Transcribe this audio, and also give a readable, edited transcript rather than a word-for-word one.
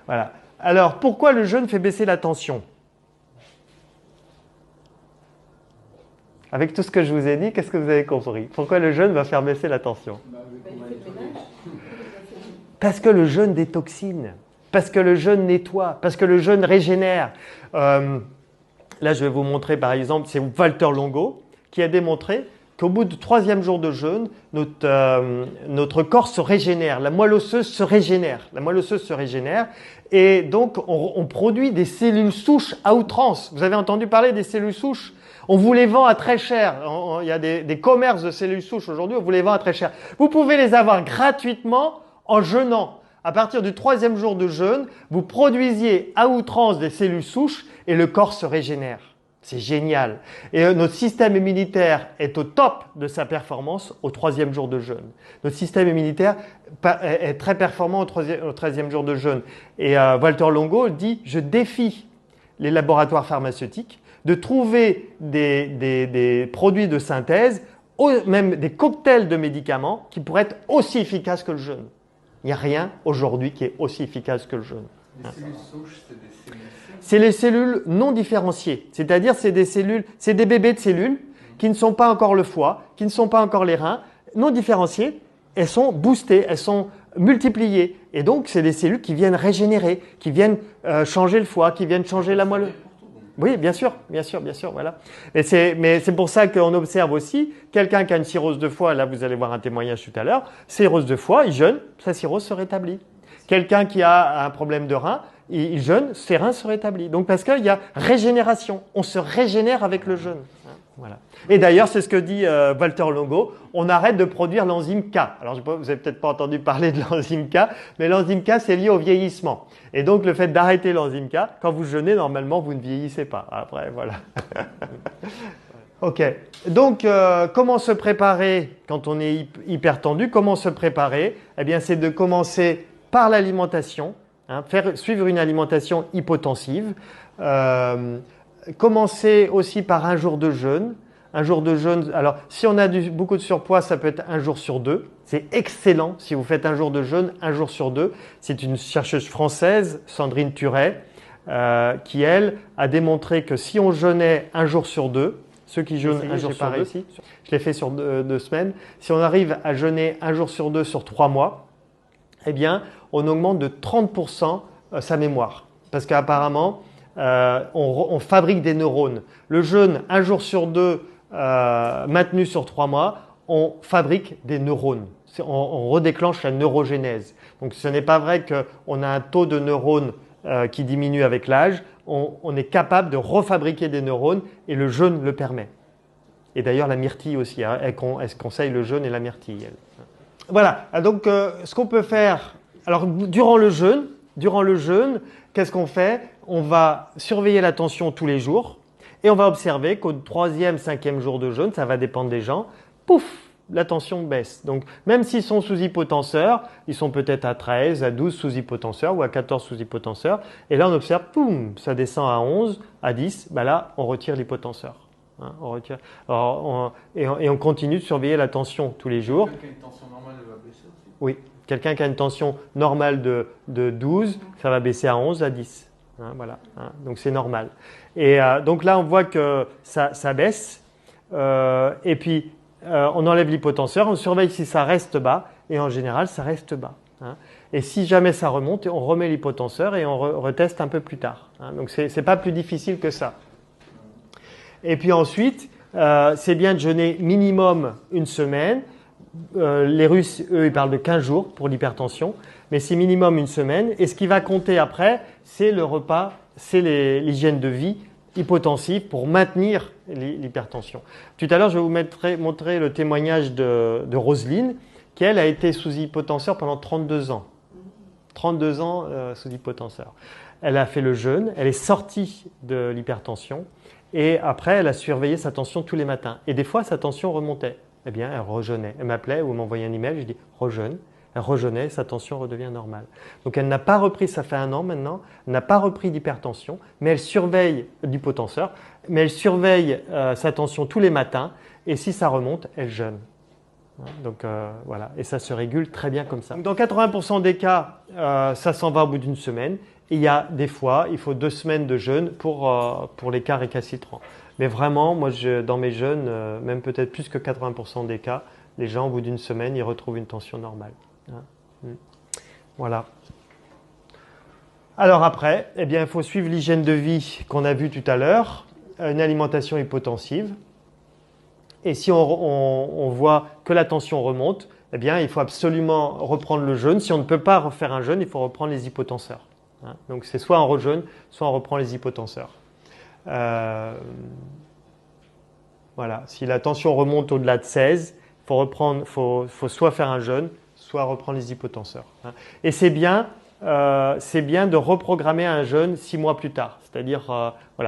Voilà. Alors, pourquoi le jeûne fait baisser la tension? Avec tout ce que je vous ai dit, qu'est-ce que vous avez compris? Pourquoi le jeûne va faire baisser la tension? Parce que le jeûne détoxine, parce que le jeûne nettoie, parce que le jeûne régénère. Là, je vais vous montrer par exemple, c'est Walter Longo qui a démontré qu'au bout du 3e jour de jeûne, notre corps se régénère, la moelle osseuse se régénère. La moelle osseuse se régénère et donc on produit des cellules souches à outrance. Vous avez entendu parler des cellules souches? On vous les vend à très cher. Il y a des commerces de cellules souches aujourd'hui, on vous les vend à très cher. Vous pouvez les avoir gratuitement en jeûnant. À partir du 3e jour de jeûne, vous produisiez à outrance des cellules souches et le corps se régénère. C'est génial. Et notre système immunitaire est au top de sa performance au 3e jour de jeûne. Notre système immunitaire est très performant au 13e jour de jeûne. Et Walter Longo dit, je défie les laboratoires pharmaceutiques de trouver des produits de synthèse, même des cocktails de médicaments qui pourraient être aussi efficaces que le jeûne. Il n'y a rien aujourd'hui qui est aussi efficace que le jeûne. Les cellules souches, c'est des cellules. C'est les cellules non différenciées, c'est-à-dire c'est des bébés de cellules qui ne sont pas encore le foie, qui ne sont pas encore les reins, non différenciées, elles sont boostées, elles sont multipliées. Et donc, c'est des cellules qui viennent régénérer, qui viennent changer le foie, qui viennent changer la moelle. Oui, bien sûr, voilà. Mais c'est pour ça qu'on observe aussi quelqu'un qui a une cirrhose de foie, là vous allez voir un témoignage tout à l'heure, cirrhose de foie, il jeûne, sa cirrhose se rétablit. Quelqu'un qui a un problème de rein, il jeûne, ses reins se rétablissent. Donc parce qu'il y a régénération, on se régénère avec le jeûne. Voilà. Et d'ailleurs, c'est ce que dit Walter Longo, on arrête de produire l'enzyme K. Alors vous n'avez peut-être pas entendu parler de l'enzyme K, mais l'enzyme K, c'est lié au vieillissement. Et donc le fait d'arrêter l'enzyme K, quand vous jeûnez, normalement, vous ne vieillissez pas. Après, voilà. Ok. Donc, comment se préparer quand on est hyper tendu? Comment se préparer? Eh bien, c'est de commencer par l'alimentation, suivre une alimentation hypotensive. Commencer aussi par un jour de jeûne. Un jour de jeûne, alors si on a beaucoup de surpoids, ça peut être un jour sur 2. C'est excellent si vous faites un jour de jeûne, un jour sur 2. C'est une chercheuse française, Sandrine Turet, qui elle a démontré que si on jeûnait un jour sur 2, ceux qui jeûnent un jour sur 2, je l'ai fait sur 2 semaines, si on arrive à jeûner un jour sur 2 sur 3 mois, eh bien on augmente de 30% sa mémoire. Parce qu'apparemment, on fabrique des neurones. Le jeûne, un jour sur 2, maintenu sur 3 mois, on fabrique des neurones. On redéclenche la neurogénèse. Donc ce n'est pas vrai qu'on a un taux de neurones qui diminue avec l'âge. On est capable de refabriquer des neurones et le jeûne le permet. Et d'ailleurs la myrtille aussi, elle conseille le jeûne et la myrtille. Elle. Voilà, donc ce qu'on peut faire, alors durant le jeûne, qu'est-ce qu'on fait? On va surveiller la tension tous les jours et on va observer qu'au 3e, 5e jour de jeûne, ça va dépendre des gens, pouf, la tension baisse. Donc même s'ils sont sous hypotenseur, ils sont peut-être à 13, à 12 sous hypotenseur ou à 14 sous hypotenseur. Et là on observe, poum, ça descend à 11, à 10, bah là on retire l'hypotenseur. On retire. Alors, et on continue de surveiller la tension tous les jours. Quelqu'un qui a une tension normale, elle va baisser aussi. Oui, quelqu'un qui a une tension normale de 12, ça va baisser à 11, à 10. Voilà, donc c'est normal. Et donc là, on voit que ça baisse. Et puis, on enlève l'hypotenseur, on surveille si ça reste bas. Et en général, ça reste bas. Et si jamais ça remonte, on remet l'hypotenseur et on reteste un peu plus tard. Donc, c'est pas plus difficile que ça. Et puis ensuite, c'est bien de jeûner minimum une semaine. Les Russes, eux, ils parlent de 15 jours pour l'hypertension, mais c'est minimum une semaine. Et ce qui va compter après, c'est le repas, c'est l'hygiène de vie hypotensive pour maintenir l'hypertension. Tout à l'heure, je vais vous montrer le témoignage de Roselyne, qui, elle, a été sous hypotenseur pendant 32 ans. 32 ans sous hypotenseur. Elle a fait le jeûne, elle est sortie de l'hypertension, et après, elle a surveillé sa tension tous les matins. Et des fois, sa tension remontait. Eh bien, elle rejeûnait. Elle m'appelait ou m'envoyait un email, je dis rejeûne. Elle rejeûnait, sa tension redevient normale. Donc, elle n'a pas repris, ça fait 1 an maintenant, elle n'a pas repris d'hypertension, mais elle surveille d'hypotenseur, mais elle surveille sa tension tous les matins, et si ça remonte, elle jeûne. Donc voilà, et ça se régule très bien comme ça. Donc, dans 80% des cas, ça s'en va au bout d'une semaine. Et il y a des fois, il faut 2 semaines de jeûne pour les cas récalcitrants. Mais vraiment, moi, dans mes jeûnes, même peut-être plus que 80% des cas, les gens, au bout d'une semaine, ils retrouvent une tension normale. Voilà. Alors après, eh bien, il faut suivre l'hygiène de vie qu'on a vue tout à l'heure, une alimentation hypotensive. Et si on voit que la tension remonte, eh bien, il faut absolument reprendre le jeûne. Si on ne peut pas refaire un jeûne, il faut reprendre les hypotenseurs. Donc c'est soit on rejeûne, soit on reprend les hypotenseurs. Voilà. Si la tension remonte au-delà de 16, faut soit faire un jeûne, soit reprendre les hypotenseurs. Et c'est bien de reprogrammer un jeûne 6 mois plus tard. C'est-à-dire, voilà.